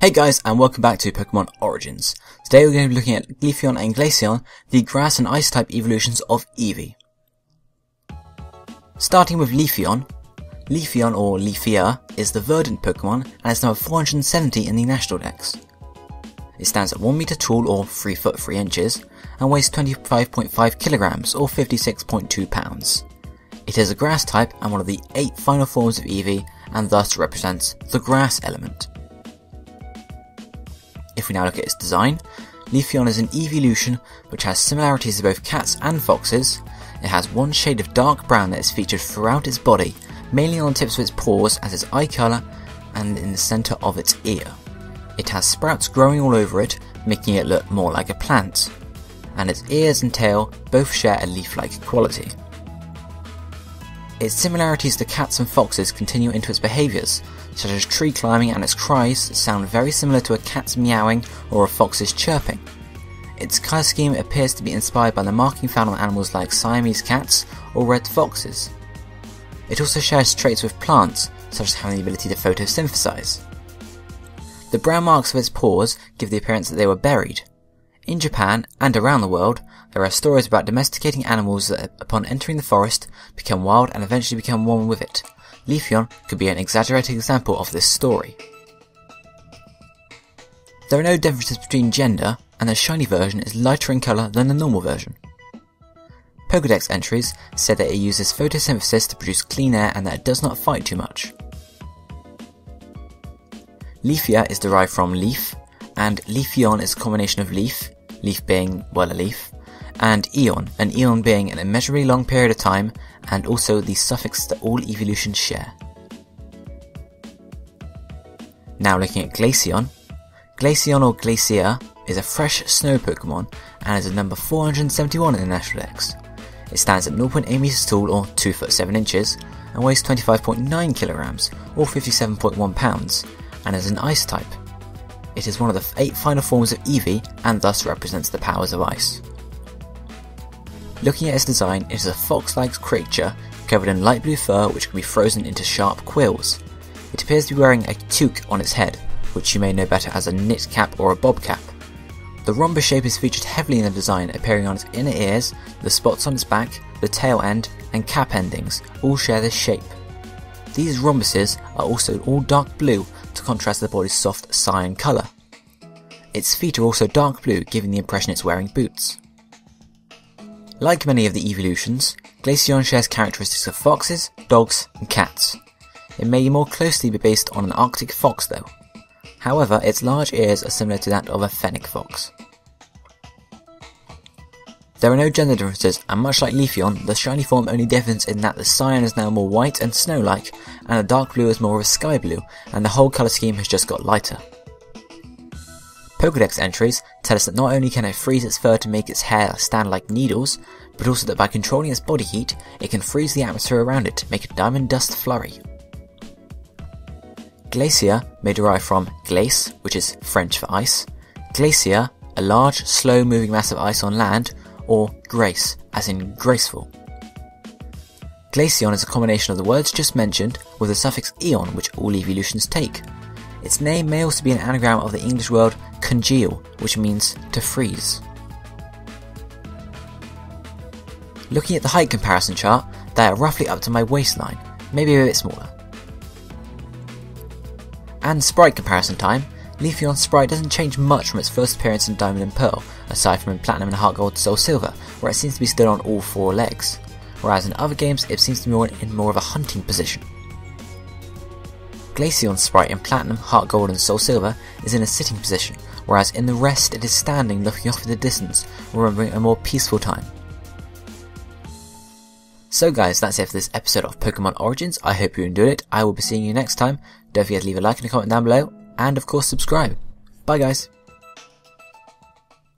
Hey guys, and welcome back to Pokemon Origins. Today we're going to be looking at Leafeon and Glaceon, the grass and ice type evolutions of Eevee. Starting with Leafeon. Leafeon, or Leafea, is the verdant Pokemon and is number 470 in the National Dex. It stands at 1 meter tall, or 3 foot 3 inches, and weighs 25.5 kilograms, or 56.2 pounds. It is a grass type and one of the 8 final forms of Eevee, and thus represents the grass element. If we now look at its design, Leafeon is an evolution which has similarities to both cats and foxes. It has one shade of dark brown that is featured throughout its body, mainly on the tips of its paws as its eye colour and in the centre of its ear. It has sprouts growing all over it, making it look more like a plant, and its ears and tail both share a leaf-like quality. Its similarities to cats and foxes continue into its behaviours, such as tree climbing, and its cries sound very similar to a cat's meowing or a fox's chirping. Its colour scheme appears to be inspired by the marking found on animals like Siamese cats or red foxes. It also shares traits with plants, such as having the ability to photosynthesize. The brown marks of its paws give the appearance that they were buried. In Japan, and around the world, there are stories about domesticating animals that, upon entering the forest, become wild and eventually become one with it. Leafeon could be an exaggerated example of this story. There are no differences between gender, and the shiny version is lighter in colour than the normal version. Pokédex entries say that it uses photosynthesis to produce clean air and that it does not fight too much. Leafea is derived from leaf, and Leafeon is a combination of leaf being, well, a leaf, and eon, an eon being an immeasurably long period of time, and also the suffix that all evolutions share. Now looking at Glaceon. Glaceon, or Glacea, is a fresh snow Pokemon and is at number 471 in the National Dex. It stands at 0.8 meters tall, or 2 foot 7 inches, and weighs 25.9 kilograms, or 57.1 pounds, and is an ice type. It is one of the 8 final forms of Eevee and thus represents the powers of ice. Looking at its design, it is a fox-like creature covered in light blue fur which can be frozen into sharp quills. It appears to be wearing a toque on its head, which you may know better as a knit cap or a bob cap. The rhombus shape is featured heavily in the design, appearing on its inner ears, the spots on its back, the tail end, and cap endings all share this shape. These rhombuses are also all dark blue to contrast the body's soft cyan colour. Its feet are also dark blue, giving the impression it's wearing boots. Like many of the evolutions, Glaceon shares characteristics of foxes, dogs, and cats. It may more closely be based on an Arctic fox though. However, its large ears are similar to that of a fennec fox. There are no gender differences, and much like Leafeon, the shiny form only differs in that the cyan is now more white and snow-like, and the dark blue is more of a sky blue, and the whole colour scheme has just got lighter. Pokédex entries tell us that not only can it freeze its fur to make its hair stand like needles, but also that by controlling its body heat, it can freeze the atmosphere around it to make a diamond dust flurry. Glacea may derive from glace, which is French for ice, glacier, a large, slow-moving mass of ice on land, or grace, as in graceful. Glaceon is a combination of the words just mentioned with the suffix eon, which all evolutions take. Its name may also be an anagram of the English word congeal, which means to freeze. Looking at the height comparison chart, they are roughly up to my waistline, maybe a bit smaller. And Sprite comparison time. Leafeon's sprite doesn't change much from its first appearance in Diamond and Pearl, aside from in Platinum and Heart Gold Soul Silver, where it seems to be stood on all 4 legs, whereas in other games it seems to be in more of a hunting position. Glaceon's sprite in Platinum, Heart Gold and Soul Silver is in a sitting position, whereas in the rest it is standing looking off in the distance, remembering a more peaceful time. So guys, that's it for this episode of Pokemon Origins. I hope you enjoyed it. I will be seeing you next time. Don't forget to leave a like and a comment down below, and of course subscribe. Bye guys.